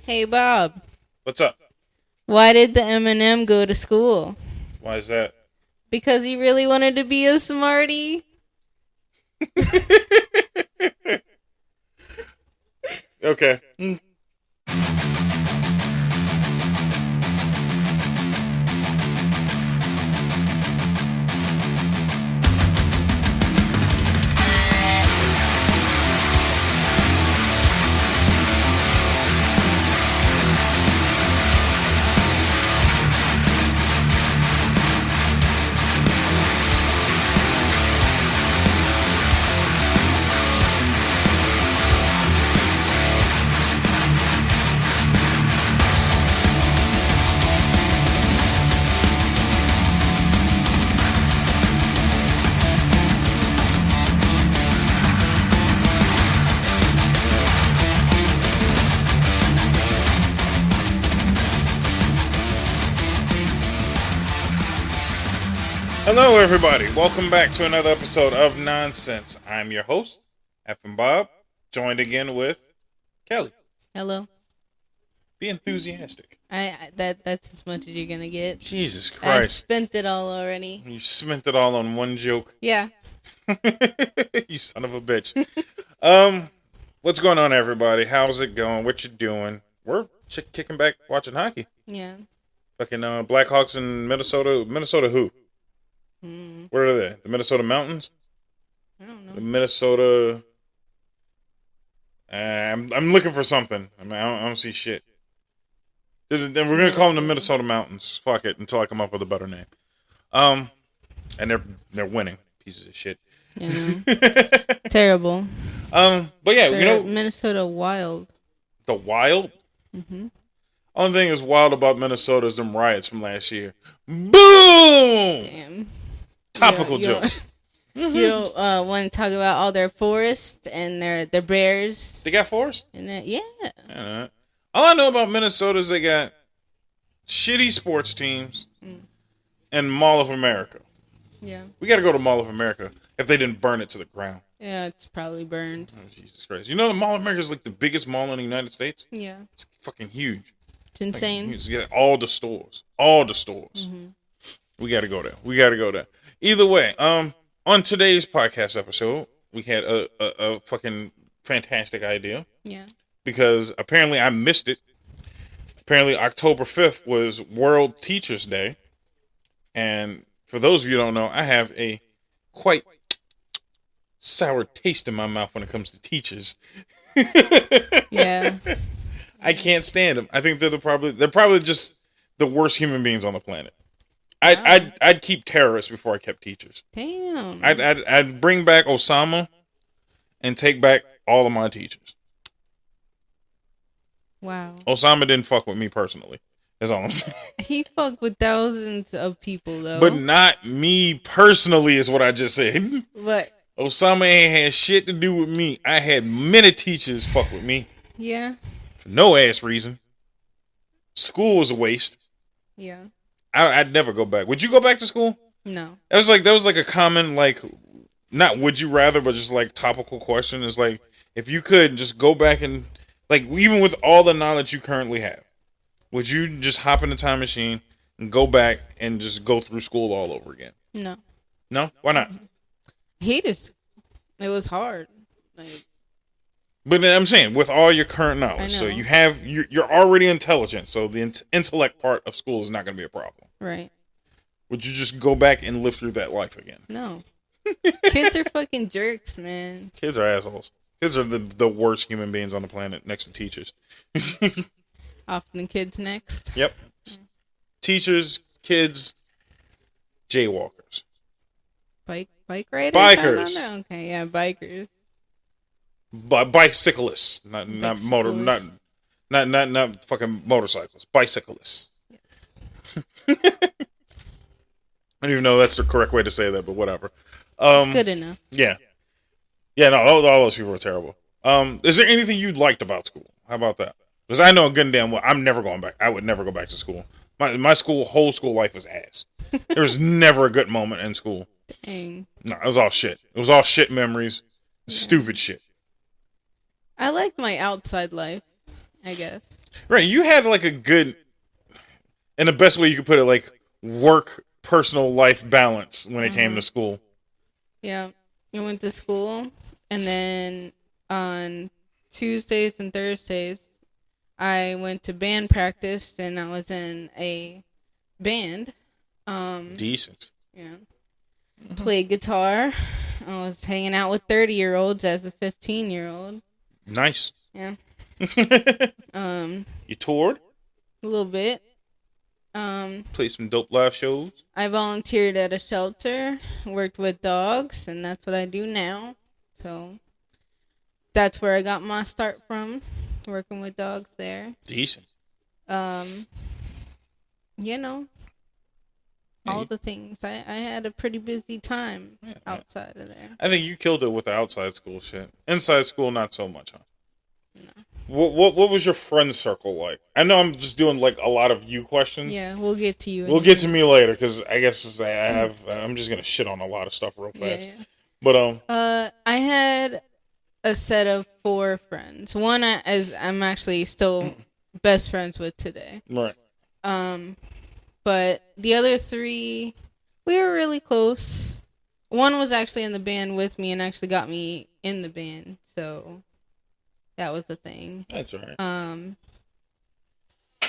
Hey Bob, What's up? why did the Eminem go to school? Why is that? Because he really wanted to be a smarty. Okay. Hello, everybody. Welcome back to another episode of Nonsense. I'm your host, F and Bob, joined again with Kelly. Hello. Be enthusiastic. That's as much as you're gonna get. Jesus I Christ. spent it all already. You spent it all on one joke. Yeah. You son of a bitch. What's going on, everybody? How's it going? What you doing? We're kicking back watching hockey. Yeah. Fucking Blackhawks in Minnesota. Minnesota who? Where are they? The Minnesota Mountains? I don't The know. Minnesota. I'm looking for something. I don't see shit. We're gonna call them the Minnesota Mountains. Fuck it, until I come up with a better name. And they're winning. Pieces of shit. Yeah. Terrible. But yeah, They're Minnesota Wild. the Wild. Mm-hmm. Only thing is wild about Minnesota is them riots from last year. Boom. Damn. Topical You don't- jokes. You don't want to talk about all their forests and their bears They got forests. and that? Yeah. Yeah. All I know about Minnesota is they got shitty sports teams and Mall of America. Yeah. We got to go to Mall of America if they didn't burn it to the ground. Yeah. It's probably burned. Oh, Jesus Christ. You know the Mall of America is like the biggest mall in the United States? Yeah. It's fucking huge. It's insane. It's got all the stores. All the stores. We got to go there. Either way, on today's podcast episode, we had a fucking fantastic idea Yeah. because apparently I missed it. Apparently October 5th was World Teachers Day. And for those of you who don't know, I have a quite sour taste in my mouth when it comes to teachers. Yeah. I can't stand them. I think they're probably just the worst human beings on the planet. I'd keep terrorists before I kept teachers. Damn. I'd bring back Osama and take back all of my teachers. Wow. Osama didn't fuck with me personally. That's all I'm saying. He fucked with thousands of people though. But not me personally is what I just said. But Osama ain't had shit to do with me. I had many teachers fuck with me yeah. for no ass reason. School was a waste. Yeah. I'd never go back. Would you go back to school? No. That was like a common, like, not would you rather, but just like topical question. Is like, if you could just go back and, like, even with all the knowledge you currently have, would you just hop in the time machine and go back and just go through school all over again? No. No? Why not? It was hard. Like, But then I'm saying, with all your current knowledge, so know. you're already intelligent, so the intellect part of school is not going to be a problem. right. Would you just go back and live through that life again? No. Kids are fucking jerks, man. Kids are assholes. Kids are the worst human beings on the planet next to teachers. Often kids next. Yep. Teachers, kids, jaywalkers. Bike riders? Bikers. I don't know. Okay, yeah, bikers. Bicyclists, not motor, Bicyclists. not fucking motorcyclists. Bicyclists. Yes. I don't even know that's the correct way to say that, but whatever. It's good enough. Yeah. Yeah, no, all those people are terrible. Is there anything you liked about school? How about that? Because I know good and damn well I'm never going back. I would never go back to school. My whole school life was ass. There was never a good moment in school. Dang. No, it was all shit. It was all shit memories. Stupid shit. I liked my outside life. I guess. Right, you had like a good, and the best way you could put it, like work personal life balance when it came to school. Yeah. I went to school, and then on Tuesdays and Thursdays, I went to band practice, and I was in a band. Decent. Yeah. Played guitar. I was hanging out with 30-year-olds as a 15-year-old. Nice. Yeah. You toured? A little bit. Played some dope live shows? I volunteered at a shelter, worked with dogs, and that's what I do now. So that's where I got my start from, working with dogs there. Decent. You know, all the things. I had a pretty busy time outside of there. I think you killed it with the outside school shit. Inside school, not so much, huh? No. What was your friend circle like? I know I'm just doing like a lot of you questions. Yeah, we'll get to you. We'll get to me later because I guess I'm just gonna shit on a lot of stuff real fast. Yeah. But I had a set of 4 friends. One as I'm actually still best friends with today. Right. But the other 3, we were really close. One was actually in the band with me and actually got me in the band, so that was the thing. That's all right.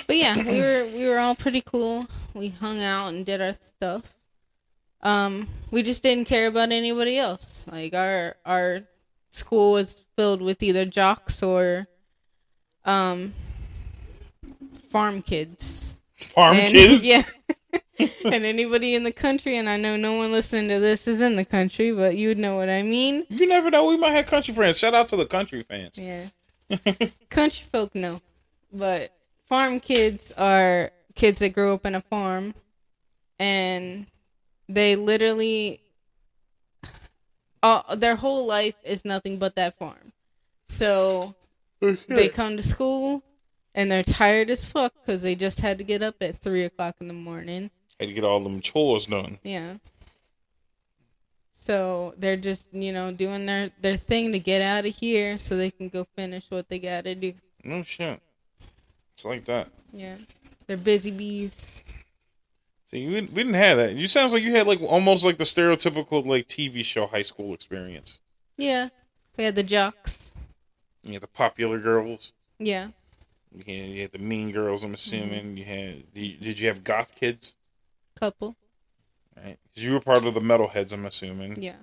But yeah, we were all pretty cool. We hung out and did our stuff. We just didn't care about anybody else. Like our school was filled with either jocks or farm kids. Kids? Yeah. And anybody in the country, and I know no one listening to this is in the country, but you would know what I mean. You never know. We might have country friends. Shout out to the country fans. Yeah. Country folk know. But farm kids are kids that grew up in a farm, and they literally their whole life is nothing but that farm. So they come to school and they're tired as fuck because they just had to get up at 3:00 in the morning. Had to get all them chores done. Yeah. So they're just, doing their thing to get out of here so they can go finish what they gotta do. No shit. It's like that. Yeah. They're busy bees. See, we didn't have that. You sounds like you had like almost like the stereotypical like TV show high school experience. Yeah. We had the jocks. You had the popular girls. Yeah. You had the mean girls, I'm assuming. Did you have goth kids? Couple. Right. 'Cause you were part of the metalheads, I'm assuming. Yeah.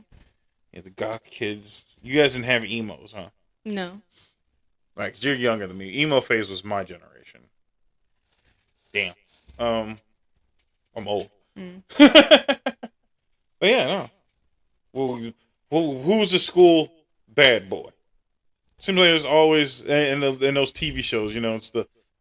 Yeah, the goth kids. You guys didn't have emos, huh? No. Right, 'cause you're younger than me. Emo phase was my generation. Damn. I'm old. But yeah, no. Well, who was the school bad boy? Seems like there's always in those TV shows, it's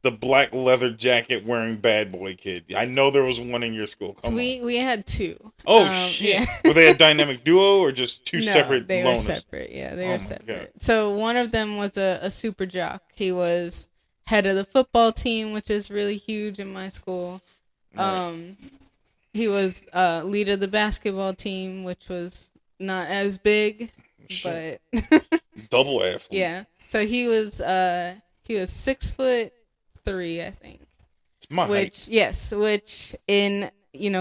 the black leather jacket wearing bad boy kid. I know there was one in your school. So we had 2. Oh shit! Yeah. Were they a dynamic duo or just 2 separate? They loners? were separate. Yeah, they were separate. God. So one of them was a super jock. He was head of the football team, which is really huge in my school. Right. He was leader of the basketball team, which was not as big, but double athlete. Yeah. So he was 6'3", I think. It's my height. Yes, which in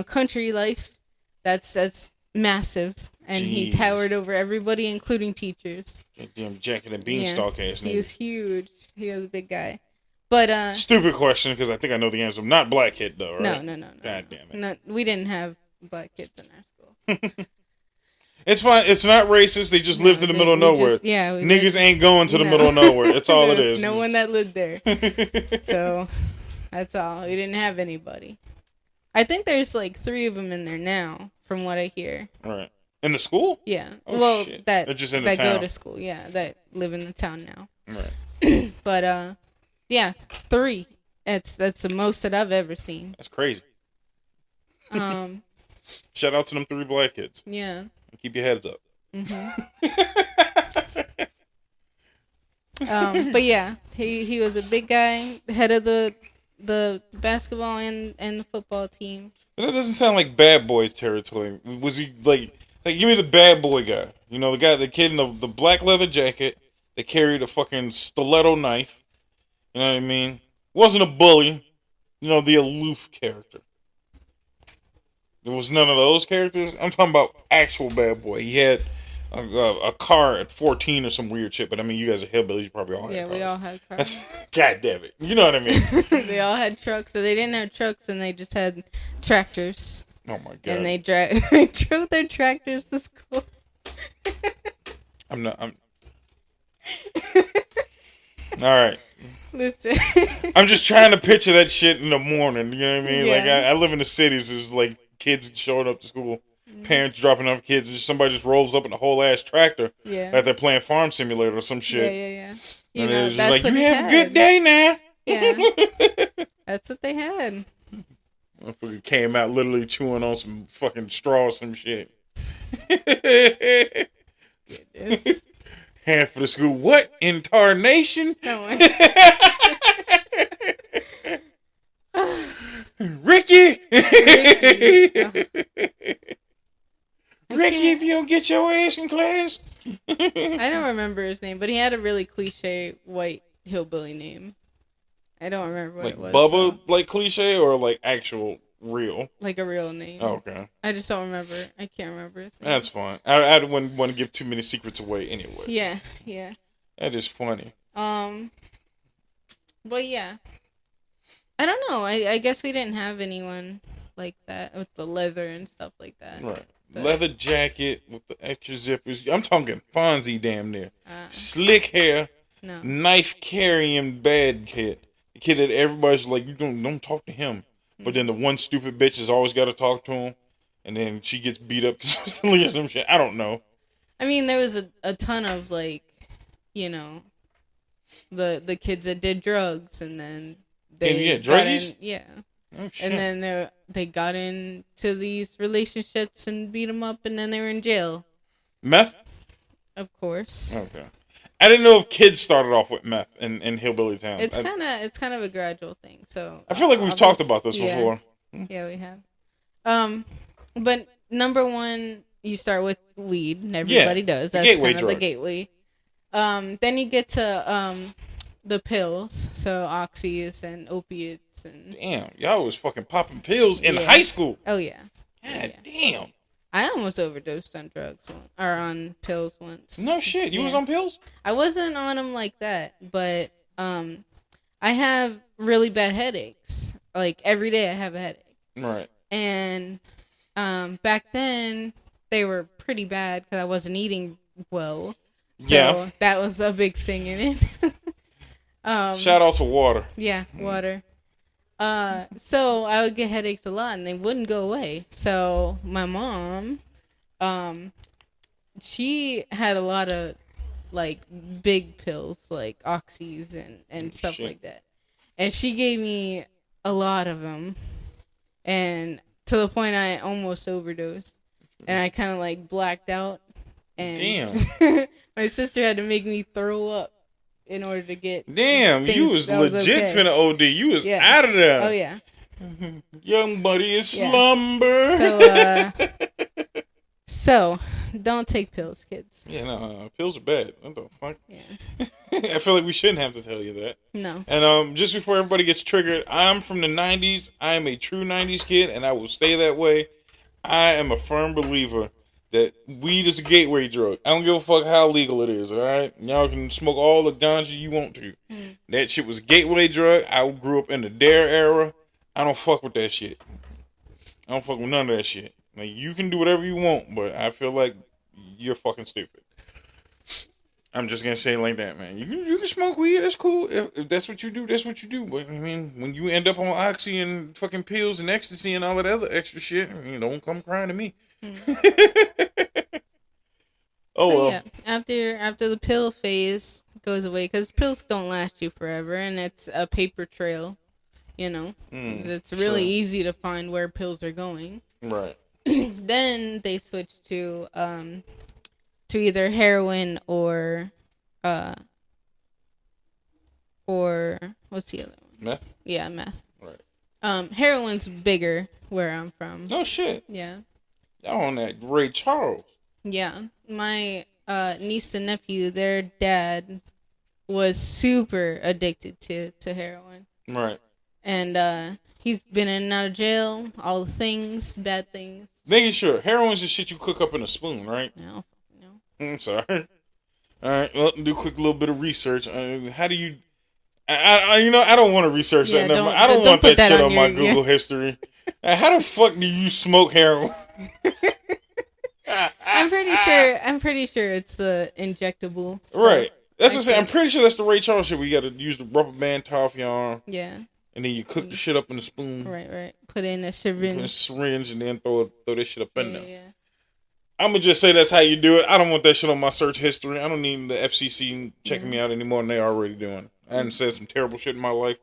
country life, that's massive, and He towered over everybody, including teachers. Damn jacket and beanstalk ass. He was huge. He was a big guy. But stupid question because I think I know the answer. Not black kid though, right? No. God damn it. No, we didn't have black kids in our school. It's fine. It's not racist. They just lived in the middle of nowhere. Niggas ain't going to the middle of nowhere. That's all it is. No one that lived there. So that's all. We didn't have anybody. I think there's like 3 of them in there now, from what I hear. Right. In the school? Yeah. Oh, well, shit. that They're just in the that town. go to school. Yeah, that live in the town now. Right. But yeah, 3. That's the most that I've ever seen. That's crazy. Shout out to them 3 black kids. Yeah. Keep your heads up. But yeah, he was a big guy, head of the basketball and the football team. But that doesn't sound like bad boy territory. Was he like give me the bad boy guy? The kid in the black leather jacket that carried a fucking stiletto knife You know what I mean? Wasn't a bully. You know, the aloof character. There was none of those characters. I'm talking about actual bad boy. He had a car at 14 or some weird shit. But I mean, you guys are hillbillies. You probably all had cars. We all had cars. God damn it. You know what I mean? They all had trucks. So they didn't have trucks and they just had tractors. Oh my god. And they drove their tractors to school. I'm Alright. Listen. I'm just trying to picture that shit in the morning. You know what I mean? Yeah. Like, I live in the cities. There's like kids showing up to school, parents dropping off kids. And somebody just rolls up in a whole ass tractor. Yeah. Like they're playing Farm Simulator or some shit. Yeah. You know, it's just like, you have a good day now. Yeah. That's what they had. Motherfucker came out literally chewing on some fucking straw or some shit. Goodness. Half of the school. What in tarnation? Ricky! Ricky, if you don't get your ass in class. I don't remember his name, but he had a really cliche white hillbilly name. I don't remember what like it was. Bubba, like cliche, or like actual real? Like a real name. Oh, okay. I just don't remember. I can't remember his name. That's fine. I wouldn't want to give too many secrets away anyway. Yeah. That is funny. But yeah. I don't know. I guess we didn't have anyone like that with the leather and stuff like that. Right. Leather jacket with the extra zippers. I'm talking Fonzie damn near. Slick hair. No. Knife carrying bad kid. The kid that everybody's like, you don't talk to him. But then the one stupid bitch has always got to talk to him. And then she gets beat up consistently or some shit. I don't know. I mean, there was a ton of like, you know, the kids that did drugs and then they got in, Oh, shit. and then they got into these relationships and beat them up and then they were in jail. Meth? Of course. Okay. I didn't know if kids started off with meth in hillbilly town. It's kind of a gradual thing. So I feel like we've talked about this before. Yeah, we have. But number one, you start with weed, and everybody does. That's kind of the gateway. Then you get to the pills, so oxys and opiates and. Damn, y'all was fucking popping pills in high school. Oh yeah. God damn. I almost overdosed on drugs or on pills once. No shit, you was on pills? I wasn't on them like that, but I have really bad headaches. Like every day, I have a headache. Right. And back then, they were pretty bad because I wasn't eating well. So that was a big thing in it. Shout out to water. Yeah, water. So I would get headaches a lot and they wouldn't go away. So my mom, she had a lot of like big pills like oxys and stuff like that. And she gave me a lot of them. And to the point I almost overdosed. And I kind of like blacked out. And damn. My sister had to make me throw up in order to get. Damn, you was legit finna OD. You was out of there. Oh yeah. Young buddy is slumber. So don't take pills, kids. Yeah, no, pills are bad. What the fuck? Yeah. I feel like we shouldn't have to tell you that. No. And just before everybody gets triggered, I'm from the 90s. I am a true 90s kid, and I will stay that way. I am a firm believer that weed is a gateway drug. I don't give a fuck how legal it is, all right? Y'all can smoke all the ganja you want to. That shit was a gateway drug. I grew up in the DARE era. I don't fuck with that shit. I don't fuck with none of that shit. Like, you can do whatever you want, but I feel like you're fucking stupid. I'm just gonna say it like that, man. You can smoke weed, that's cool. If that's what you do, that's what you do. But I mean, when you end up on oxy and fucking pills and ecstasy and all that other extra shit, I mean, don't come crying to me. Yeah, after the pill phase goes away, because pills don't last you forever, and it's a paper trail, you know. It's really easy to find where pills are going. Right. Then they switch to either heroin or what's the other one? Meth. Yeah, meth. Right. Heroin's bigger where I'm from. No shit. Yeah. Y'all on that Ray Charles. Yeah. My niece and nephew, their dad was super addicted to heroin. Right. And he's been in and out of jail, all the things, bad things. Making sure. Heroin's the shit you cook up in a spoon, right? No. I'm sorry. All right. Well, do a quick little bit of research. How do you... I don't want to research that. I don't want that shit on my Google history. How the fuck do you smoke heroin? I'm pretty sure it's the injectable stuff. Right. That's what I'm saying. I'm pretty sure that's the Ray Charles shit. We got to use the rubber band, tie off your arm. Yeah. And then you cook the shit up in a spoon. Right. Put it in a syringe. Put in a syringe and then throw this shit up in there. Yeah. I'm going to just say that's how you do it. I don't want that shit on my search history. I don't need the FCC checking me out any more than they already doing. I haven't said some terrible shit in my life.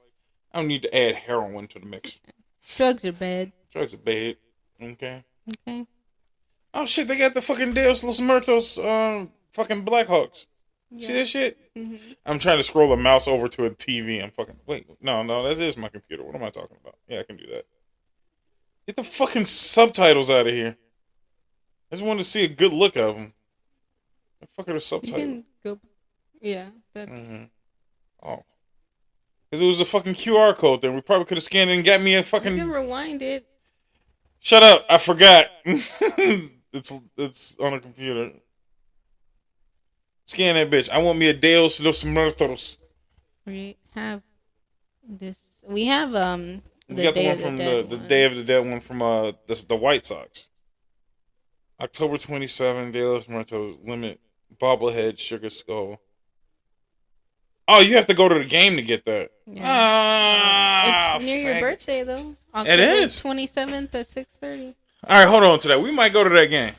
I don't need to add heroin to the mix. Drugs are bad. Drugs are bad. Okay. Oh, shit. They got the fucking Deus Los Muertos fucking Blackhawks. Yeah. See that shit? Mm-hmm. I'm trying to scroll the mouse over to a TV. No, that is my computer. What am I talking about? Yeah, I can do that. Get the fucking subtitles out of here. I just wanted to see a good look of them. The fuck are the subtitles? You can go... Yeah, that's... Mm-hmm. Oh. Because it was a fucking QR code thing. We probably could have scanned it and got me a fucking... You can rewind it. Shut up. I forgot. It's on a computer. Scan that bitch. I want me a Deus Los Muertos. We have this. We have We got the one from the Day of the Dead one from the White Sox. October 27, Deus Los Muertos limit bobblehead sugar skull. Oh, you have to go to the game to get that. Yeah. It's near your birthday though. October it is 27th at 6:30. All right, hold on to that. We might go to that game.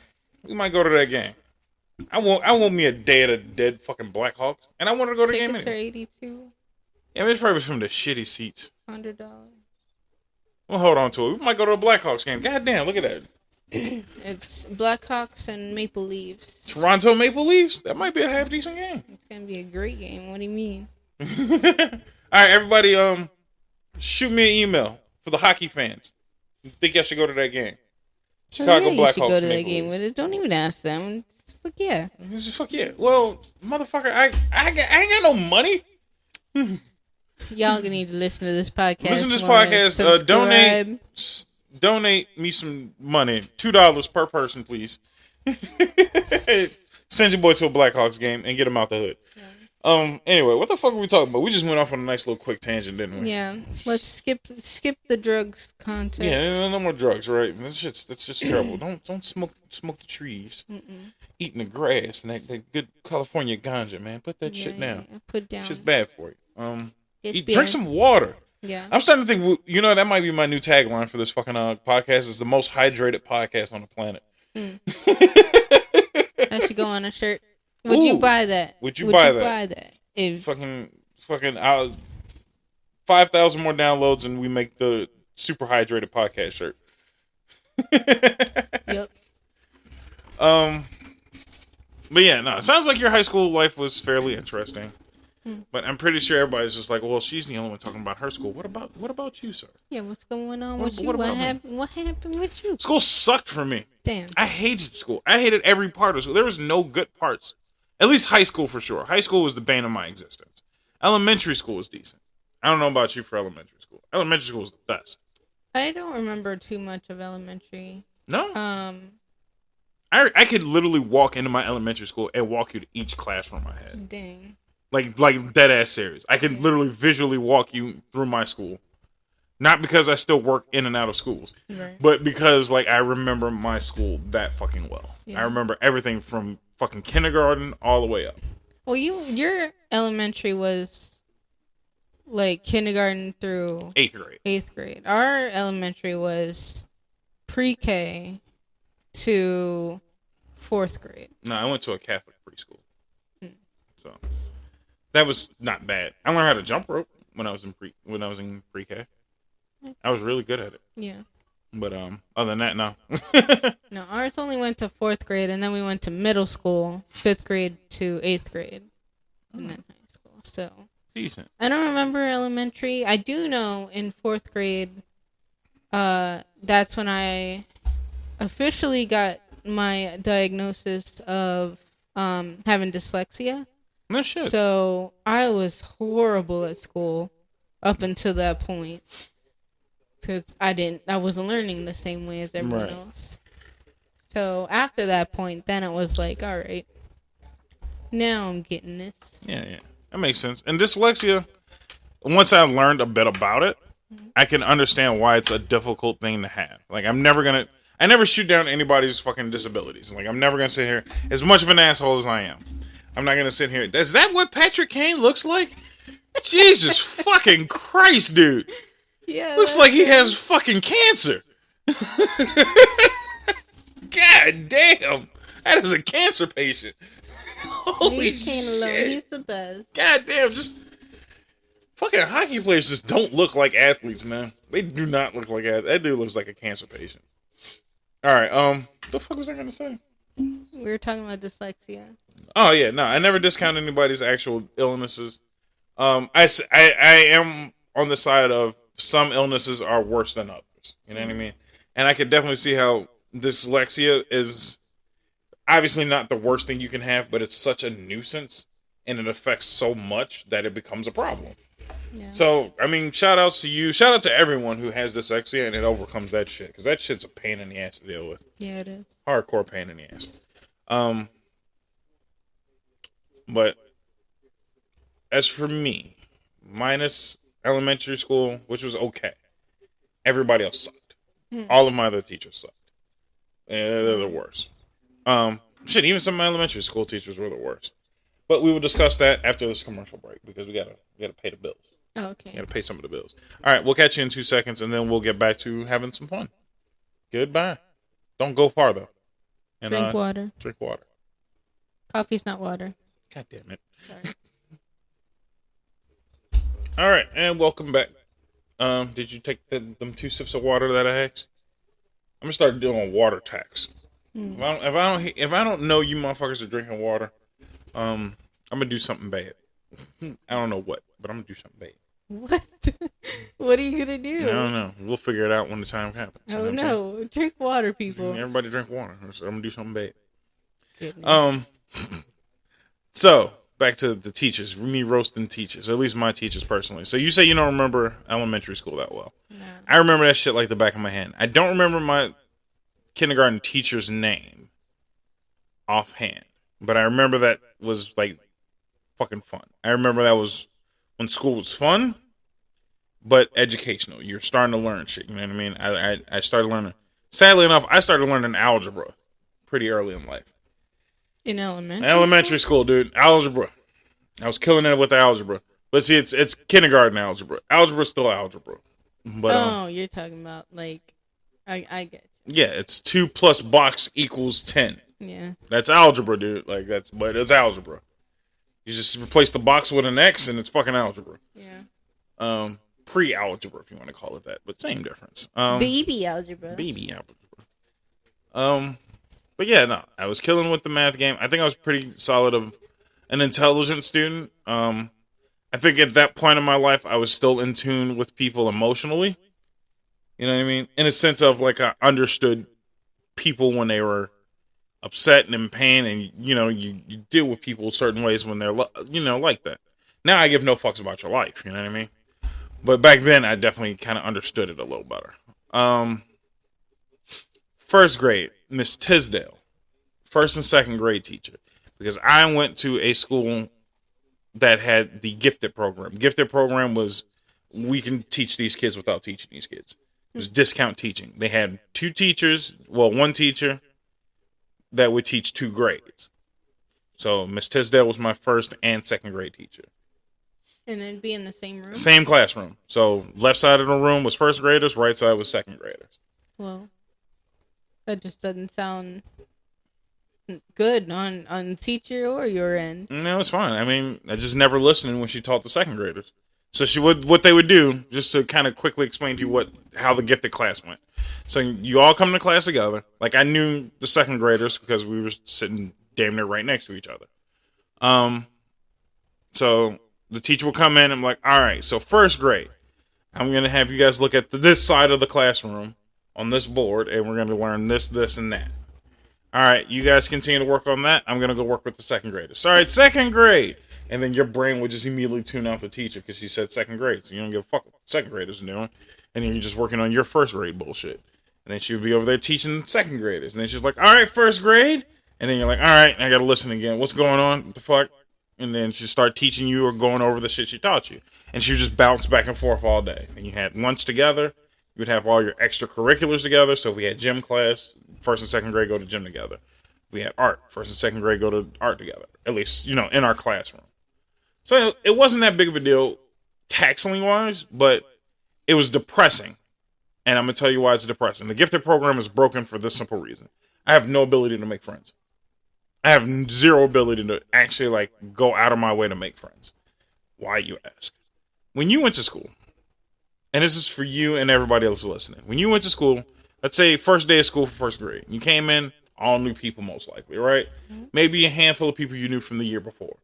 I want me a Day of the Dead fucking Blackhawks, and I want to go to the game. Tickets are $82. Yeah, it's probably from the shitty seats. $100. We'll hold on to it. We might go to a Blackhawks game. God damn, look at that. It's Blackhawks and Maple Leafs. Toronto Maple Leafs? That might be a half decent game. It's gonna be a great game. What do you mean? All right, everybody, shoot me an email for the hockey fans. You think I should go to that game? Chicago Blackhawks. You should go to that game with it. Don't even ask them. Fuck yeah. Fuck yeah. Well, motherfucker, I ain't got no money. Y'all gonna need to listen to this podcast. Listen to this podcast. Donate me some money. $2 per person, please. Send your boy to a Blackhawks game and get him out the hood. Yeah. Anyway, what the fuck are we talking about? We just went off on a nice little quick tangent, didn't we? Yeah. Let's skip the drugs content. Yeah, no more drugs, right? That's just terrible. Don't smoke the trees. Mm-mm. Eating the grass and that good California ganja, man. Put that shit down. Yeah, put down. Shit's bad for you. Drink some water. Yeah. I'm starting to think, that might be my new tagline for this fucking podcast. Is the most hydrated podcast on the planet. That should go on a shirt. Would you buy that? Would you buy that? If fucking 5,000 more downloads and we make the super hydrated podcast shirt. Yep. But yeah, no. It sounds like your high school life was fairly interesting. But I'm pretty sure everybody's just like, well, she's the only one talking about her school. What about you, sir? Yeah, what's going on with you? What happened with you? School sucked for me. Damn. I hated school. I hated every part of school. There was no good parts. At least high school for sure. High school was the bane of my existence. Elementary school was decent. I don't know about you for elementary school. Elementary school was the best. I don't remember too much of elementary. No? I could literally walk into my elementary school and walk you to each classroom I had. Dang. Like dead ass serious. I can literally visually walk you through my school. Not because I still work in and out of schools, but because I remember my school that fucking well. Yeah. I remember everything from fucking kindergarten all the way up. Well, your elementary was kindergarten through 8th grade. Our elementary was pre-K to 4th grade. No, I went to a Catholic preschool. So that was not bad. I learned how to jump rope when I was in pre-K. I was really good at it. Yeah. But other than that, no. No, ours only went to 4th grade, and then we went to middle school, 5th grade to 8th grade, and then high school. So decent. I don't remember elementary. I do know in 4th grade, that's when I officially got my diagnosis of having dyslexia. No shit. So I was horrible at school up until that point. Because I wasn't learning the same way as everyone else. So after that point, then it was like, all right, now I'm getting this. Yeah. That makes sense. And dyslexia, once I learned a bit about it, I can understand why it's a difficult thing to have. Like, I never shoot down anybody's fucking disabilities. Like, I'm never going to sit here, as much of an asshole as I am, I'm not going to sit here, is that what Patrick Kane looks like? Jesus fucking Christ, dude. Yeah. Looks like he has fucking cancer. God damn. That is a cancer patient. Holy shit. Alone. He's the best. God damn, just fucking hockey players just don't look like athletes, man. They do not look like athletes. That dude looks like a cancer patient. All right, the fuck was I gonna say? We were talking about dyslexia. Oh yeah, no, I never discount anybody's actual illnesses. I am on the side of some illnesses are worse than others. You know what I mean? And I could definitely see how dyslexia is obviously not the worst thing you can have, but it's such a nuisance and it affects so much that it becomes a problem. Yeah. So, I mean, shout outs to you. Shout out to everyone who has dyslexia and it overcomes that shit. Because that shit's a pain in the ass to deal with. Yeah, it is. Hardcore pain in the ass. But as for me, minus elementary school, which was okay, everybody else sucked. All of my other teachers sucked. They're the worst. Shit, even some of my elementary school teachers were the worst. But we will discuss that after this commercial break because we gotta pay the bills. Oh, okay. We gotta pay some of the bills. All right, we'll catch you in 2 seconds, and then we'll get back to having some fun. Goodbye. Don't go far though. And, drink water. Drink water. Coffee's not water. God damn it. Sorry. All right, and welcome back. Did you take them 2 sips of water that I asked? I'm gonna start doing water tax. If I don't know you motherfuckers are drinking water, I'm gonna do something bad. I don't know what, but I'm gonna do something bad. What? What are you gonna do? I don't know. We'll figure it out when the time happens. Oh no! Drink water, people. Everybody drink water. So I'm gonna do something bad. Goodness. So back to the teachers. Me roasting teachers, at least my teachers personally. So you say you don't remember elementary school that well. No. I remember that shit like the back of my hand. I don't remember my kindergarten teacher's name offhand, but I remember that was like fucking fun. I remember that was when school was fun, but educational. You're starting to learn shit. You know what I mean? I started learning. Sadly enough, I started learning algebra pretty early in life. In elementary school, dude. Algebra. I was killing it with the algebra. But see, it's kindergarten algebra. Algebra's still algebra. But, you're talking about like, I get you. Yeah, it's 2 plus box equals 10. Yeah. That's algebra, dude. But it's algebra. You just replace the box with an X and it's fucking algebra. Yeah. Pre-algebra, if you want to call it that, but same difference. Baby algebra. Baby algebra. But yeah, no, I was killing with the math game. I think I was pretty solid of an intelligent student. I think at that point in my life, I was still in tune with people emotionally. You know what I mean? In a sense of like I understood people when they were upset and in pain, and you deal with people certain ways when they're like that. Now I give no fucks about your life. You know what I mean? But back then, I definitely kind of understood it a little better. First grade, Miss Tisdale, first and second grade teacher, because I went to a school that had the gifted program. Gifted program was we can teach these kids without teaching these kids. It was discount teaching. They had 2 teachers, one teacher that would teach 2 grades. So Miss Tisdale was my first and second grade teacher. And then be in the same room? Same classroom. So left side of the room was first graders, right side was second graders. Well, that just doesn't sound good on teacher or your end. No, it's fine. I mean, I just never listened when she taught the second graders. So what they would do, just to kind of quickly explain to you how the gifted class went. So you all come to class together. Like I knew the second graders because we were sitting damn near right next to each other. So the teacher will come in and I'm like, all right, so first grade, I'm going to have you guys look at this side of the classroom on this board, and we're going to learn this, and that. All right, you guys continue to work on that. I'm going to go work with the second graders. All right, second grade, and then your brain would just immediately tune out the teacher because she said second grade, so you don't give a fuck what second graders are doing, and then you're just working on your first grade bullshit. And then she would be over there teaching second graders, and then she's like, "All right, first grade," and then you're like, "All right, I gotta listen again. What's going on? What the fuck?" And then she start teaching you or going over the shit she taught you, and she would just bounce back and forth all day. And you had lunch together. You would have all your extracurriculars together. So if we had gym class, first and second grade go to gym together. We had art, first and second grade go to art together. At least, in our classroom. So it wasn't that big of a deal, taxing wise, but it was depressing. And I'm going to tell you why it's depressing. The gifted program is broken for this simple reason. I have no ability to make friends. I have zero ability to actually go out of my way to make friends. Why, you ask? When you went to school, and this is for you and everybody else listening. When you went to school, let's say first day of school for first grade, you came in, all new people most likely, right? Mm-hmm. Maybe a handful of people you knew from the year before.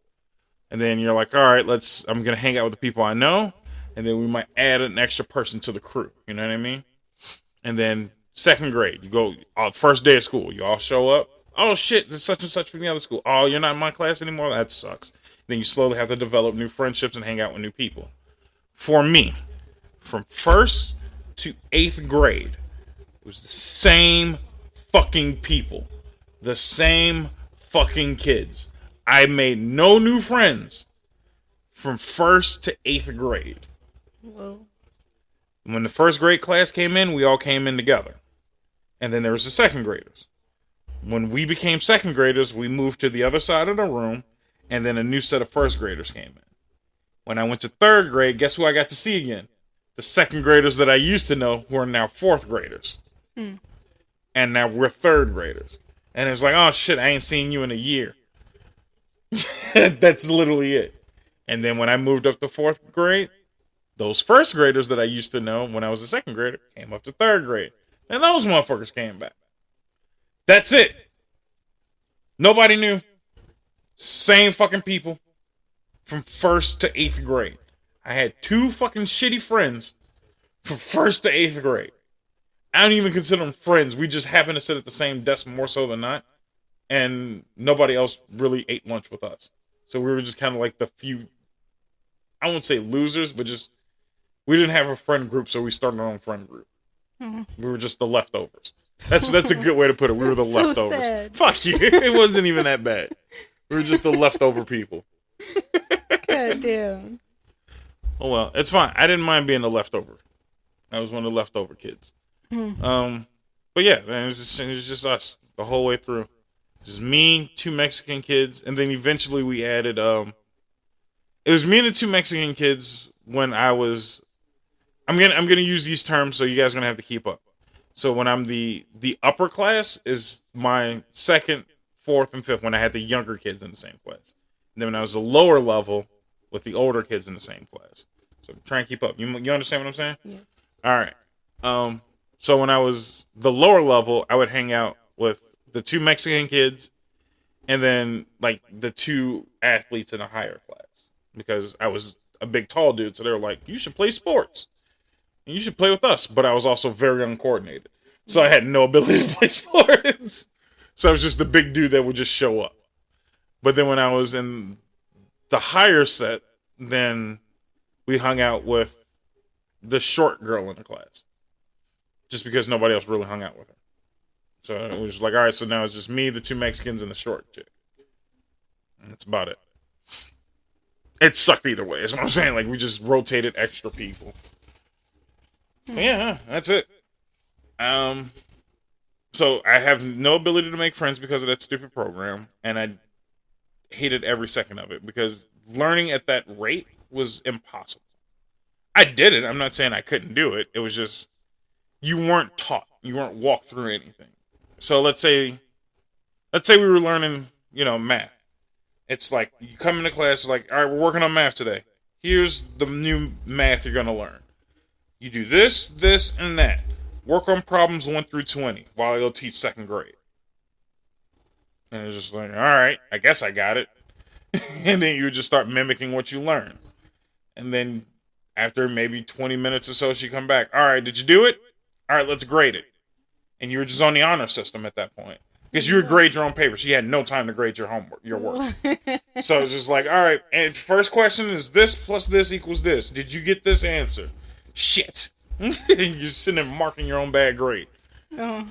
And then you're like, all right, I'm going to hang out with the people I know. And then we might add an extra person to the crew. You know what I mean? And then second grade, you go, first day of school, you all show up. Oh shit, there's such and such from the other school. Oh, you're not in my class anymore? That sucks. Then you slowly have to develop new friendships and hang out with new people. For me, from first to 8th grade, it was the same fucking people. The same fucking kids. I made no new friends from first to 8th grade. Whoa. When the first grade class came in, we all came in together. And then there was the second graders. When we became second graders, we moved to the other side of the room, and then a new set of first graders came in. When I went to third grade, guess who I got to see again? The second graders that I used to know who are now fourth graders. And now we're third graders. And it's like, oh shit, I ain't seen you in a year. That's literally it. And then when I moved up to fourth grade, those first graders that I used to know when I was a second grader came up to third grade. And those motherfuckers came back. That's it. Nobody knew. Same fucking people from first to 8th grade. I had 2 fucking shitty friends from first to 8th grade. I don't even consider them friends. We just happened to sit at the same desk more so than not. And nobody else really ate lunch with us. So we were just kind of like the few, I won't say losers, but just, we didn't have a friend group, so we started our own friend group. Mm-hmm. We were just the leftovers. That's a good way to put it. We were the leftovers. Sad. Fuck you. It wasn't even that bad. We were just the leftover people. God damn. Oh well, it's fine. I didn't mind being the leftover. I was one of the leftover kids. But yeah, man, it was just us the whole way through. Just me, 2 Mexican kids, and then eventually we added. It was me and the 2 Mexican kids when I was. I'm gonna use these terms, so you guys are gonna have to keep up. So when I'm the upper class is my 2nd, 4th, and 5th when I had the younger kids in the same class. And then when I was the lower level with the older kids in the same class. So try and keep up. You understand what I'm saying? Yeah. All right. So when I was the lower level, I would hang out with the 2 Mexican kids and then the 2 athletes in a higher class because I was a big tall dude. So they were like, you should play sports. And you should play with us. But I was also very uncoordinated. So I had no ability to play sports. So I was just the big dude that would just show up. But then when I was in the higher set, then we hung out with the short girl in the class. Just because nobody else really hung out with her. So it was like, all right, so now it's just me, the 2 Mexicans, and the short chick. And that's about it. It sucked either way, is what I'm saying. We just rotated extra people. But yeah, that's it. So I have no ability to make friends because of that stupid program, and I hated every second of it because learning at that rate was impossible. I did it. I'm not saying I couldn't do it. It was just you weren't taught. You weren't walked through anything. So let's say we were learning, math. It's like you come into class, like, all right, we're working on math today. Here's the new math you're gonna learn. You do this, this, and that. Work on problems 1 through 20 while I go teach second grade. And it's just like, all right, I guess I got it. And then you just start mimicking what you learn. And then after maybe 20 minutes or so, she come back. All right, did you do it? All right, let's grade it. And you were just on the honor system at that point. because you would grade your own paper. So you had no time to grade your homework, your work. So it's just like, all right, and first question is this plus this equals this. Did you get this answer? Shit. You're sitting there marking your own bad grade. Oh,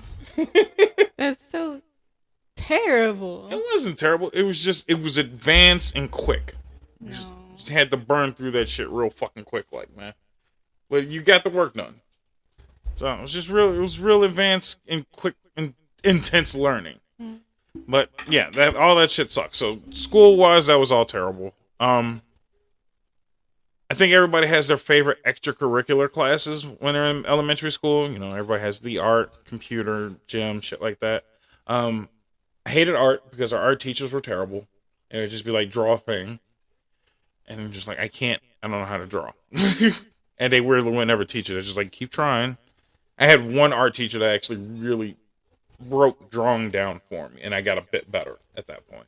that's so terrible. It wasn't terrible. It was advanced and quick. No. Just had to burn through that shit real fucking quick, like, man. But you got the work done. So it was real advanced and quick and intense learning. But yeah, all that shit sucks. So school wise, that was all terrible. I think everybody has their favorite extracurricular classes when they're in elementary school. You know, everybody has the art, computer, gym, shit like that. I hated art because our art teachers were terrible. It would just be like, draw a thing. And I'm just like, I don't know how to draw. And they weirdly would never teach it. They're just like, keep trying. I had one art teacher that actually really broke drawing down for me, and I got a bit better at that point.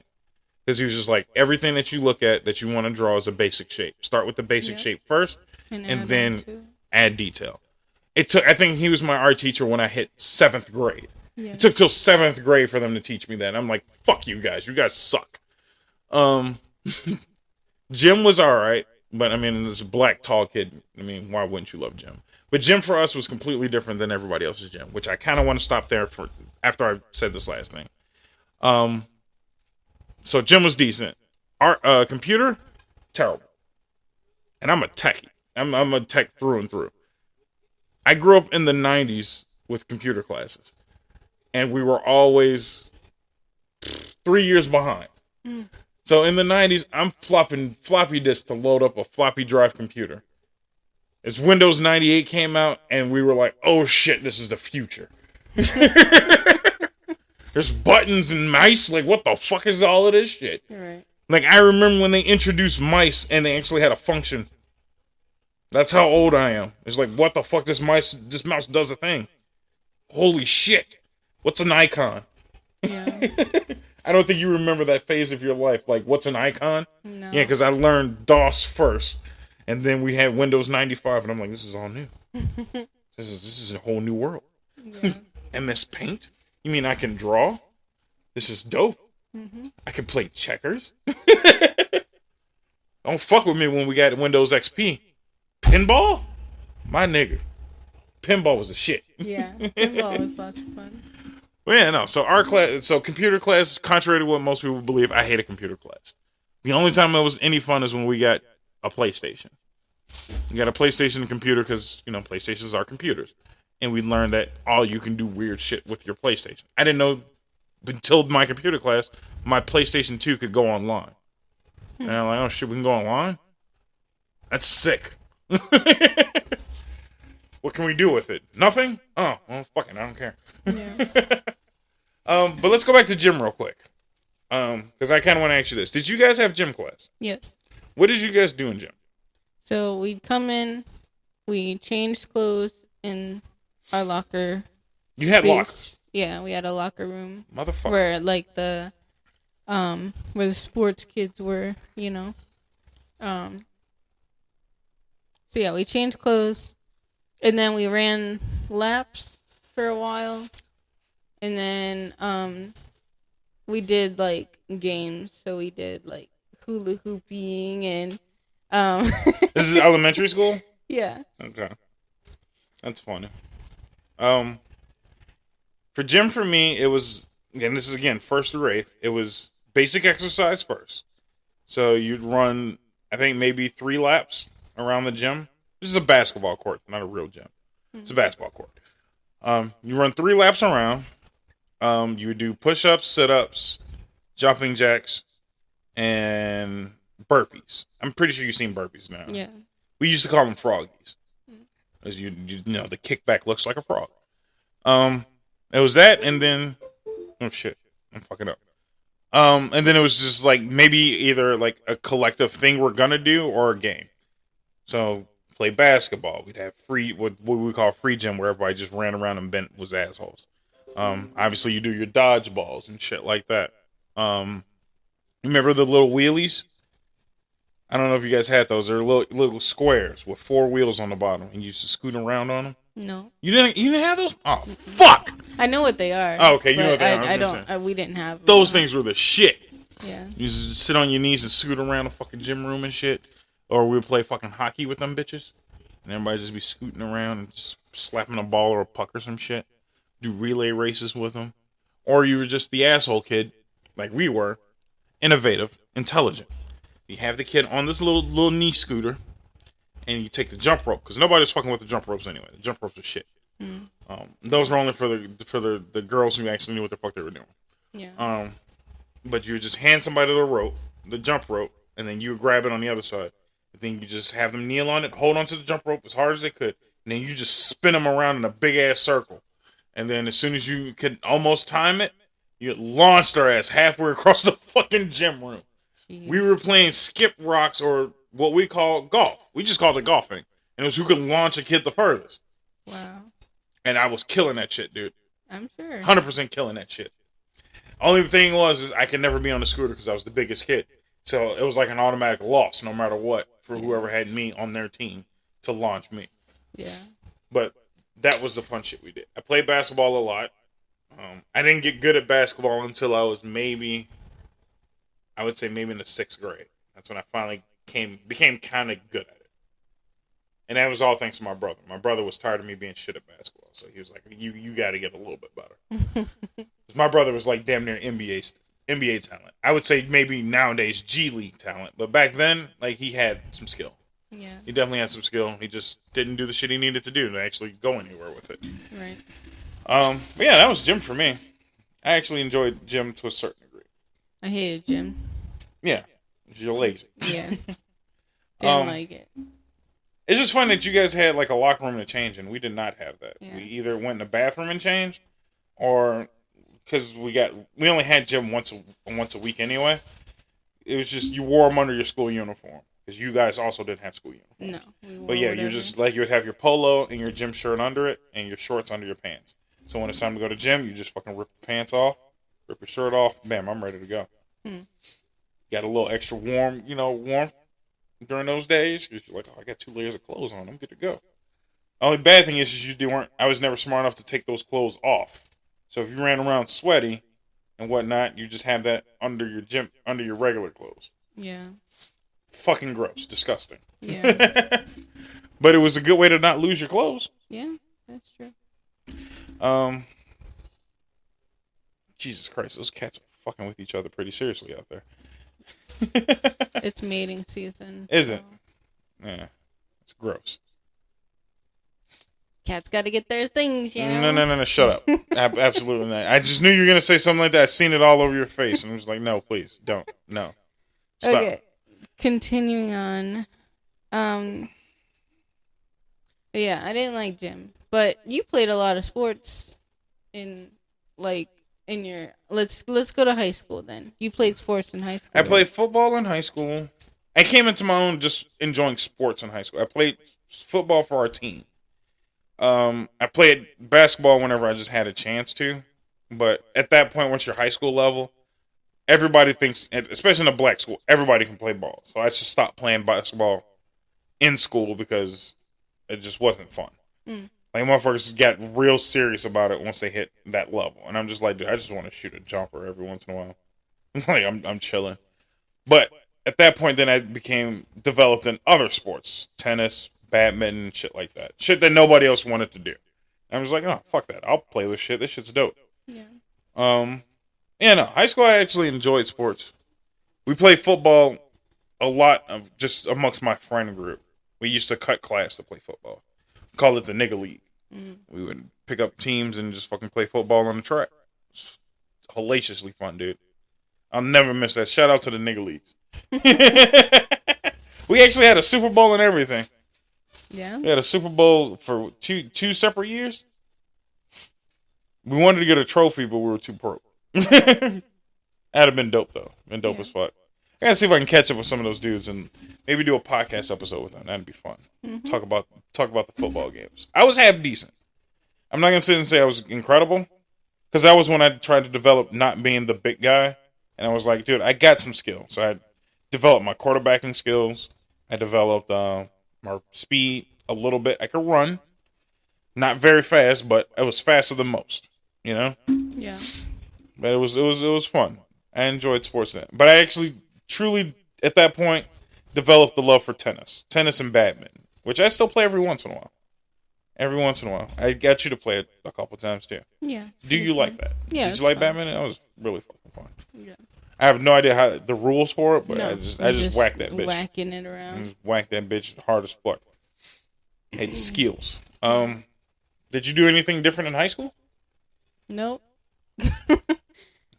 Because he was just like, everything that you look at that you want to draw is a basic shape. Start with the basic shape first, and then add detail. I think he was my art teacher when I hit 7th grade. Yeah. It took till 7th grade for them to teach me that. And I'm like, fuck you guys. You guys suck. Gym was all right, but I mean, this black tall kid, I mean, why wouldn't you love gym? But gym for us was completely different than everybody else's gym, which I kind of want to stop there for after I said this last thing. So gym was decent. Our computer, terrible. And I'm a techie. I'm a tech through and through. I grew up in the 90s with computer classes, and we were always 3 years behind. So in the 90s, I'm flopping floppy disks to load up a floppy drive computer. As Windows 98 came out, and we were like, oh shit, this is the future. There's buttons and mice. Like, what the fuck is all of this shit? Right. Like, I remember when they introduced mice, and they actually had a function. That's how old I am. It's like, what the fuck, this mouse does a thing. Holy shit. What's an icon? Yeah. I don't think you remember that phase of your life. Like, what's an icon? No. Yeah, because I learned DOS first. And then we had Windows 95. And I'm like, this is all new. This is a whole new world. Yeah. MS Paint? You mean I can draw? This is dope. Mm-hmm. I can play checkers. Don't fuck with me when we got Windows XP. Pinball? My nigga. Pinball was a shit. Yeah, pinball was lots of fun. Well, yeah, no. So computer class, contrary to what most people believe, I hate a computer class. The only time it was any fun is when we got a PlayStation. We got a PlayStation and computer because, you know, PlayStations are computers. And we learned that you can do weird shit with your PlayStation. I didn't know until my computer class, my PlayStation 2 could go online. And I'm like, oh shit, we can go online? That's sick. What can we do with it? Nothing? Oh, well, fuck it, I don't care. Yeah. But let's go back to gym real quick. Because I kind of want to ask you this. Did you guys have gym class? Yes. What did you guys do in gym? So we'd come in, we changed clothes in our locker. You had lockers? Yeah, we had a locker room. Motherfucker. Where like where the sports kids were, you know. So yeah, we changed clothes, and then we ran laps for a while, and then we did like games. So we did like hula hooping and This is elementary school? Yeah. Okay. That's funny. For gym for me, it was, again, this is again 1st through 8th. It was basic exercise first. So you'd run, I think maybe 3 laps around the gym. This is a basketball court, not a real gym. It's a basketball court. You run 3 laps around. You would do push-ups, sit-ups, jumping jacks, and burpees. I'm pretty sure you've seen burpees now. Yeah. We used to call them froggies. As you know, the kickback looks like a frog. It was that, and then, oh shit, I'm fucking up. And then it was just like maybe either like a collective thing we're gonna do or a game. So play basketball. We'd have what we call free gym, where everybody just ran around and was assholes. Obviously you do your dodgeballs and shit like that. Remember the little wheelies? I don't know if you guys had those. They're little squares with 4 wheels on the bottom, and you used to scoot around on them. No. You didn't have those? Oh, fuck! I know what they are. Oh, okay, you know what they are. I don't. We didn't have them. Those things were the shit. Yeah. You just sit on your knees and scoot around the fucking gym room and shit. Or we would play fucking hockey with them bitches. And everybody just be scooting around and just slapping a ball or a puck or some shit. Do relay races with them. Or you were just the asshole kid, like we were, innovative, intelligent. You have the kid on this little knee scooter, and you take the jump rope, because nobody's fucking with the jump ropes anyway. The jump ropes are shit. Those were only for the girls who actually knew what the fuck they were doing. Yeah. But you would just hand somebody the jump rope, and then you would grab it on the other side. And then you just have them kneel on it, hold onto the jump rope as hard as they could, and then you just spin them around in a big ass circle. And then as soon as you could almost time it, you launched their ass halfway across the fucking gym room. Jeez. We were playing skip rocks, or what we call golf. We just called it golfing. And it was who could launch a kid the furthest. Wow. And I was killing that shit, dude. I'm sure. 100% killing that shit. Only thing is I could never be on the scooter because I was the biggest kid. So it was like an automatic loss no matter what for whoever had me on their team to launch me. Yeah. But that was the fun shit we did. I played basketball a lot. I didn't get good at basketball until I was maybe in the 6th grade. That's when I finally became kind of good at it. And that was all thanks to my brother. My brother was tired of me being shit at basketball. So he was like, you got to get a little bit better. My brother was like damn near NBA talent. I would say maybe nowadays G League talent. But back then, like, he had some skill. Yeah. He definitely had some skill. He just didn't do the shit he needed to do to actually go anywhere with it. Right. But yeah, that was gym for me. I actually enjoyed gym to a certain degree. I hated gym. Yeah. You're lazy. Yeah. Didn't like it. It's just fun that you guys had like a locker room to change, and we did not have that. Yeah. We either went in the bathroom and changed, or because we only had gym once a week anyway. It was just you wore them under your school uniform because you guys also didn't have school uniforms. No. But yeah, you just like you would have your polo and your gym shirt under it, and your shorts under your pants. So when it's time to go to gym, you just fucking rip the pants off, rip your shirt off, bam, I'm ready to go. Got a little extra warmth during those days. You're like, oh, I got 2 layers of clothes on. I'm good to go. The only bad thing is I was never smart enough to take those clothes off. So if you ran around sweaty and whatnot, you just have that under your regular clothes. Yeah. Fucking gross. Disgusting. Yeah. But it was a good way to not lose your clothes. Yeah, that's true. Jesus Christ, those cats are fucking with each other pretty seriously out there. It's mating season. Is it? Yeah. It's gross. Cats got to get their things, you know? No. Shut up. Absolutely not. I just knew you were going to say something like that. I seen it all over your face. And I was like, no, please. Don't. No. Stop. Okay. Continuing on. Yeah, I didn't like gym. But you played a lot of sports in your... Let's go to high school then. You played sports in high school. I played football in high school. I came into my own just enjoying sports in high school. I played football for our team. I played basketball whenever I just had a chance to. But at that point, once you're high school level, everybody thinks, especially in a black school, everybody can play ball. So I just stopped playing basketball in school because it just wasn't fun. Like, motherfuckers got real serious about it once they hit that level. And I'm just like, dude, I just want to shoot a jumper every once in a while. Like, I'm chilling. But at that point, then I developed in other sports. Tennis, badminton, shit like that. Shit that nobody else wanted to do. I was like, oh, fuck that. I'll play this shit. This shit's dope. Yeah. High school, I actually enjoyed sports. We played football a lot just amongst my friend group. We used to cut class to play football. We called it the nigga league. We would pick up teams and just fucking play football on the track. It's hellaciously fun, dude. I'll never miss that. Shout out to the nigga leagues. We actually had a Super Bowl and everything. Yeah. We had a Super Bowl for two separate years. We wanted to get a trophy, but we were too broke. That'd have been dope, though. Been dope as fuck. I gotta see if I can catch up with some of those dudes and maybe do a podcast episode with them. That'd be fun. Talk about the football games. I was half decent. I'm not gonna sit and say I was incredible, because that was when I tried to develop not being the big guy, and I was like, dude, I got some skill. So I developed my quarterbacking skills. I developed my speed a little bit. I could run, not very fast, but I was faster than most. You know? Yeah. But it was fun. I enjoyed sports then. But I actually truly at that point developed the love for tennis and badminton, which I still play every once in a while. Every once in a while, I got you to play it a couple times too. Yeah. Do you like that? Yeah. Did you like badminton? That was really fucking fun. Yeah. I have no idea how the rules for it, but No, I just whacked that bitch. Whacking it around. Just whacked that bitch hard as fuck. Hey, skills. Did you do anything different in high school? Nope.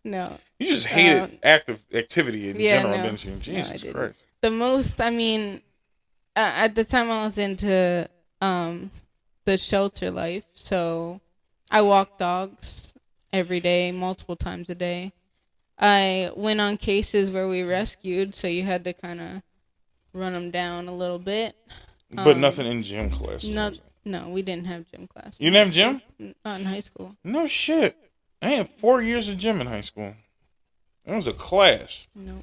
No. You just hated active activity in general, didn't you? Jesus Christ. The most, I mean, at the time I was into the shelter life, so I walked dogs every day, multiple times a day. I went on cases where we rescued, so you had to kind of run them down a little bit. But nothing in gym class. No, we didn't have gym class. You didn't have gym? Not in high school. No shit. I had 4 years of gym in high school. It was a class. No.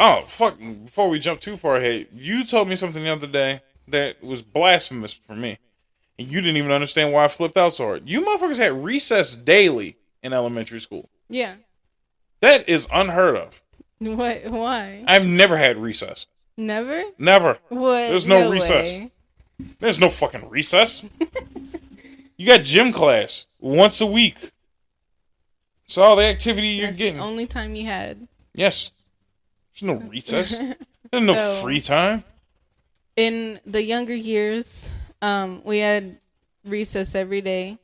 Oh, fuck. Before we jump too far ahead, you told me something the other day that was blasphemous for me. And you didn't even understand why I flipped out so hard. You motherfuckers had recess daily in elementary school. Yeah. That is unheard of. What? Why? I've never had recess. Never? Never. What? There's no recess. Way. There's no fucking recess. You got gym class once a week. So all the activity you're getting. That's the only time you had. Yes. There's no recess. There's no free time. In the younger years, we had recess every day.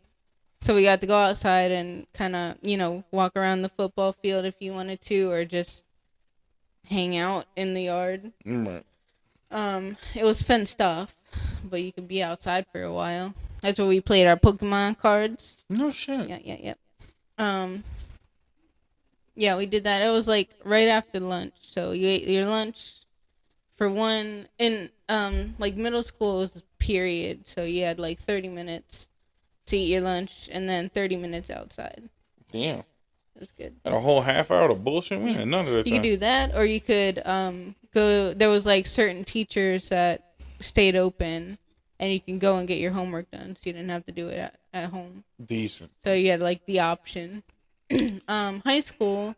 So we got to go outside and kind of, walk around the football field if you wanted to, or just hang out in the yard. Right. It was fenced off, but you could be outside for a while. That's where we played our Pokemon cards. No shit. Yeah. Yeah, we did that. It was like right after lunch. So you ate your lunch for one. In like middle school was a period, so you had like 30 minutes to eat your lunch and then 30 minutes outside. Damn. That's good. And a whole half hour of bullshit? We had none of that. You could do that, or you could go. There was like certain teachers that stayed open, and you can go and get your homework done, so you didn't have to do it at home. Decent. So you had like the option. High school,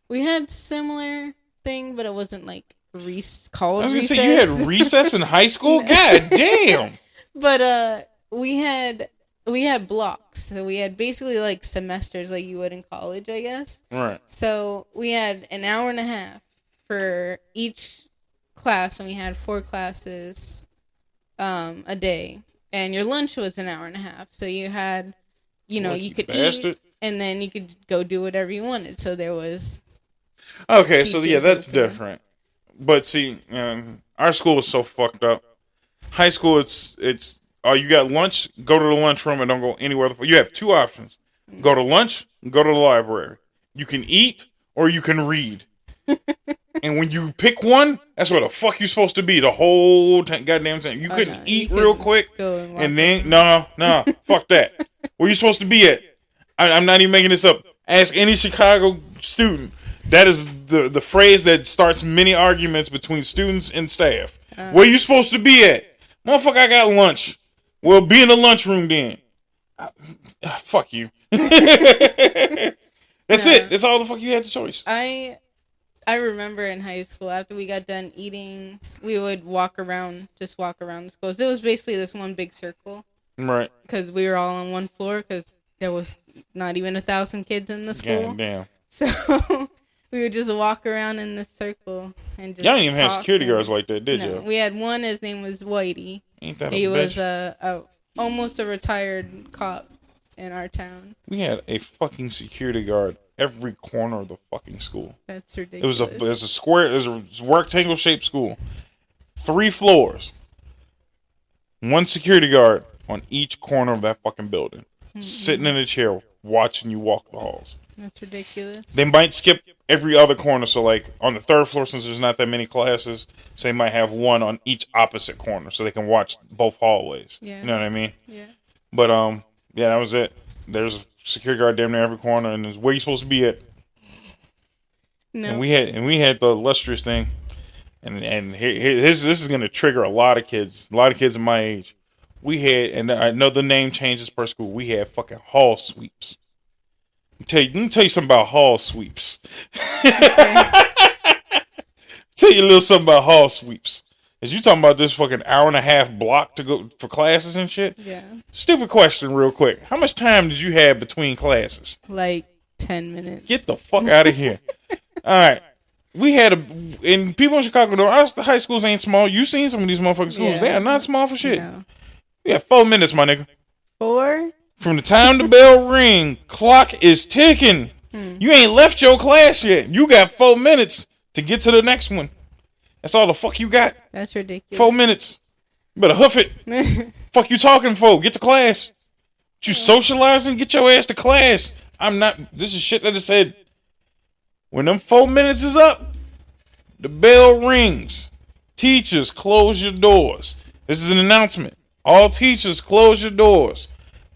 we had similar thing, but it wasn't like called recess. I was gonna say you had recess in high school. God damn. But we had blocks, so we had basically like semesters, like you would in college, I guess. Right. So we had an hour and a half for each class, and we had 4 classes a day, and your lunch was an hour and a half. So you had, you could eat. And then you could go do whatever you wanted. So there was. Okay, so yeah, that's different. But see, our school was so fucked up. High school, it's you got lunch, go to the lunchroom and don't go anywhere. You have 2 options: go to lunch, go to the library. You can eat or you can read. And when you pick one, that's where the fuck you supposed to be the whole goddamn time. You couldn't eat real quick, and then no, fuck that. Where you supposed to be at? I'm not even making this up. Ask any Chicago student. That is the phrase that starts many arguments between students and staff. Where you supposed to be at? Motherfucker, I got lunch. Well, be in the lunchroom then. Fuck you. That's it. That's all the fuck you had the choice. I remember in high school, after we got done eating, we would walk around the school. It was basically this one big circle. Right. Because we were all on one floor, because there was not even 1,000 kids in the school. God damn. So we would just walk around in this circle and just. Y'all didn't even have security guards like that, did you? We had one. His name was Whitey. Ain't that a bitch? He was almost a retired cop in our town. We had a fucking security guard every corner of the fucking school. That's ridiculous. It was a square. It was a rectangle shaped school. 3 floors. 1 security guard on each corner of that fucking building. Sitting in a chair watching you walk the halls. That's ridiculous. They might skip every other corner. So, like, on the 3rd floor, since there's not that many classes, so they might have 1 on each opposite corner so they can watch both hallways. Yeah. You know what I mean? Yeah. But, yeah, that was it. There's a security guard damn near every corner, and it's where you supposed to be at. No. And we had the illustrious thing, and this is going to trigger a lot of kids in my age. We had, and I know the name changes per school, we had fucking hall sweeps. Let me tell you something about hall sweeps. Okay. Tell you a little something about hall sweeps. As you talking about this fucking hour and a half block to go for classes and shit. Yeah. Stupid question, real quick. How much time did you have between classes? Like 10 minutes. Get the fuck out of here. All right. We had and people in Chicago know the high schools ain't small. You seen some of these motherfucking schools. Yeah. They are not small for shit. No. We got 4 minutes, my nigga. 4? From the time the bell ring, clock is ticking. You ain't left your class yet. You got 4 minutes to get to the next one. That's all the fuck you got. That's ridiculous. 4 minutes. You better hoof it. Fuck you talking for? Get to class. You socializing? Get your ass to class. I'm not. This is shit that is said. When them 4 minutes is up, the bell rings. Teachers, close your doors. This is an announcement. All teachers, close your doors.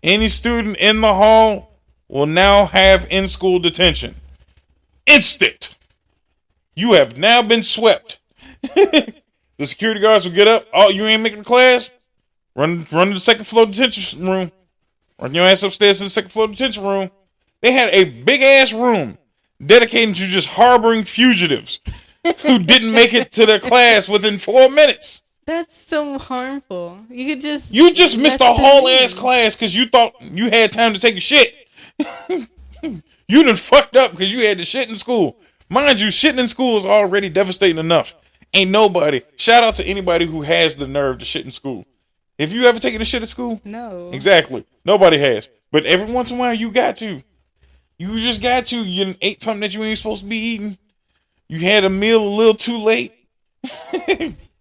Any student in the hall will now have in-school detention. Instant. You have now been swept. The security guards will get up. Oh, you ain't making the class? Run to the second floor detention room. Run your ass upstairs to the second floor detention room. They had a big ass room dedicated to just harboring fugitives who didn't make it to their class within 4 minutes. That's so harmful. You just missed a whole ass class because you thought you had time to take a shit. You done fucked up because you had to shit in school. Mind you, shitting in school is already devastating enough. Ain't nobody. Shout out to anybody who has the nerve to shit in school. Have you ever taken a shit at school? No. Exactly. Nobody has. But every once in a while, you got to. You just got to. You ate something that you ain't supposed to be eating. You had a meal a little too late.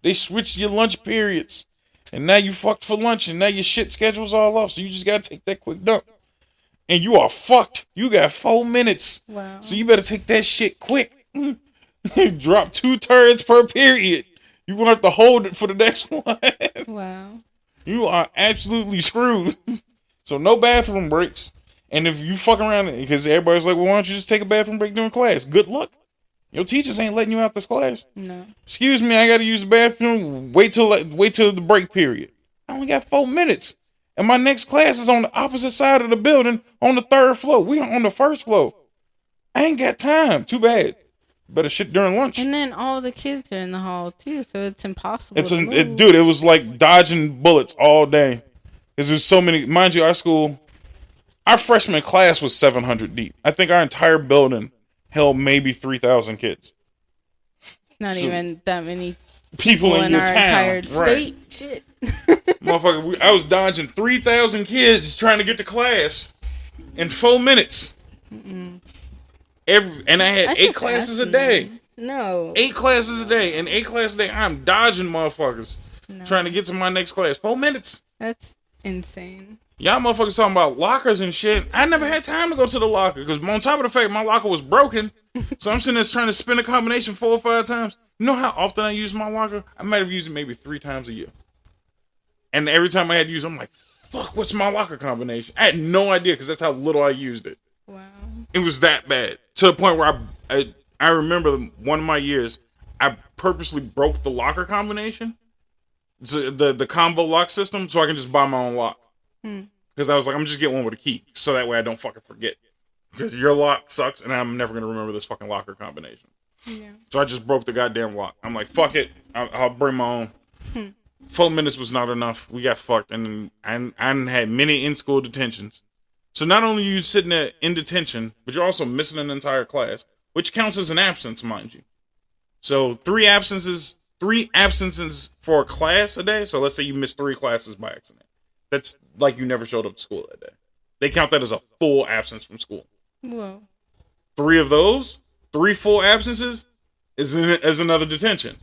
They switched your lunch periods. And now you fucked for lunch. And now your shit schedule's all off. So you just got to take that quick dump. And you are fucked. You got 4 minutes. Wow. So you better take that shit quick. Drop 2 turds per period. You're going to have to hold it for the next one. Wow. You are absolutely screwed. So no bathroom breaks. And if you fuck around, because everybody's like, well, why don't you just take a bathroom break during class? Good luck. Your teachers ain't letting you out this class. No. Excuse me, I got to use the bathroom. Wait till the break period. I only got 4 minutes. And my next class is on the opposite side of the building on the 3rd floor. We on the 1st floor. I ain't got time. Too bad. Better shit during lunch. And then all the kids are in the hall too, so it's impossible. Dude, it was like dodging bullets all day. Because there's so many. Mind you, our freshman class was 700 deep. I think our entire building held maybe 3,000 kids. It's not even that many people in your our town. Entire state. Right. Shit. Motherfucker, I was dodging 3,000 kids trying to get to class in 4 minutes. And I had That's 8 classes a day. No. 8 classes a day. And 8 classes a day, I'm dodging motherfuckers trying to get to my next class. 4 minutes. That's insane. Y'all motherfuckers talking about lockers and shit. I never had time to go to the locker because on top of the fact my locker was broken. So I'm sitting there trying to spin a combination 4 or 5 times. You know how often I use my locker? I might have used it maybe 3 times a year. And every time I had to use it, I'm like, fuck, what's my locker combination? I had no idea because that's how little I used it. Wow. It was that bad. To the point where I remember one of my years, I purposely broke the locker combination. The combo lock system, so I can just buy my own lock. Because I was like, I'm just getting one with a key, so that way I don't fucking forget. Because your lock sucks, and I'm never going to remember this fucking locker combination. Yeah. So I just broke the goddamn lock. I'm like, fuck it. I'll bring my own. 4 minutes was not enough. We got fucked, and I had many in-school detentions. So not only are you sitting there in detention, but you're also missing an entire class, which counts as an absence, mind you. So 3 absences for a class a day. So let's say you missed 3 classes by accident. That's like you never showed up to school that day. They count that as a full absence from school. Whoa. 3 of those, 3 full absences, is another detention.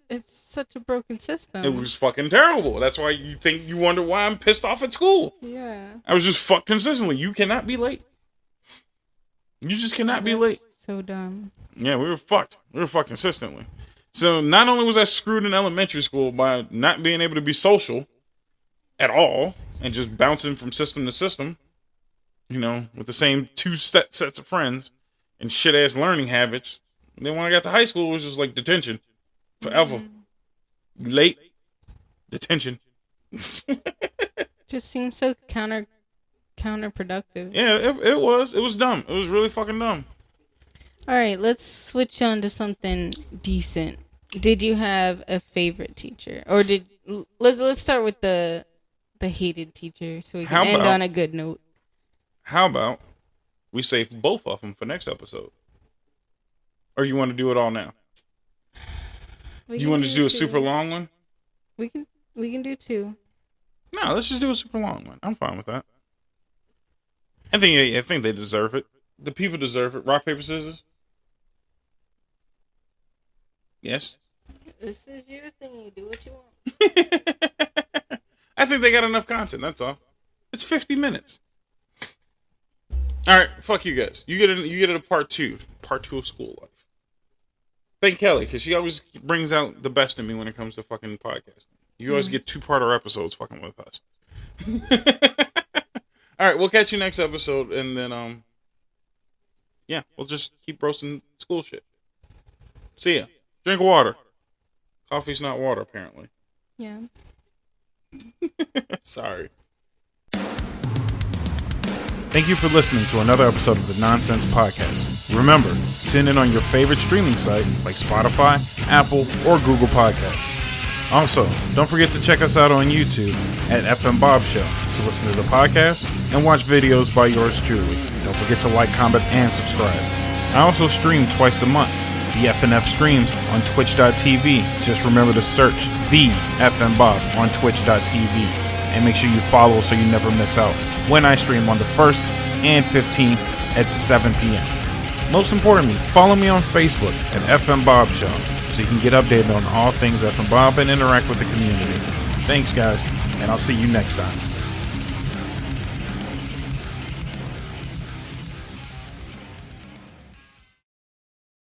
It's such a broken system. It was fucking terrible. That's why you wonder why I'm pissed off at school. Yeah. I was just fucked consistently. You cannot be late. You just cannot be late. So dumb. Yeah, we were fucked. We were fucked consistently. So not only was I screwed in elementary school by not being able to be social at all and just bouncing from system to system, with the same 2 sets of friends and shit ass learning habits. And then when I got to high school, it was just like detention forever. You late, detention. Just seems so counterproductive. Yeah, it was. It was dumb. It was really fucking dumb. All right, let's switch on to something decent. Did you have a favorite teacher, or let's start with the hated teacher so we can end on a good note? How about we save both of them for next episode? Or you want to do it all now? You want to do a super long one? We can do 2. No, let's just do a super long one. I'm fine with that. I think they deserve it. The people deserve it. Rock, paper, scissors. Yes. This is your thing. You do what you want. I think they got enough content. That's all. It's 50 minutes. All right, fuck you guys. You get it a part 2 of school life. Thank Kelly, because she always brings out the best in me when it comes to fucking podcasting. You always get 2-parter episodes fucking with us. All right, we'll catch you next episode, and then yeah, we'll just keep roasting school shit. See ya. Drink water. Coffee's not water, apparently. Yeah. Sorry. Thank you for listening to another episode of the Nonsense Podcast. Remember, tune in on your favorite streaming site like Spotify, Apple, or Google Podcasts. Also, don't forget to check us out on YouTube at FM Bob Show to listen to the podcast and watch videos by yours truly. Don't forget to like, comment, and subscribe. I also stream twice a month. The FNF streams on twitch.tv. Just remember to search the FM Bob on twitch.tv. And make sure you follow so you never miss out when I stream on the 1st and 15th at 7 p.m. Most importantly, follow me on Facebook at FM Bob Show so you can get updated on all things FM Bob and interact with the community. Thanks, guys, and I'll see you next time.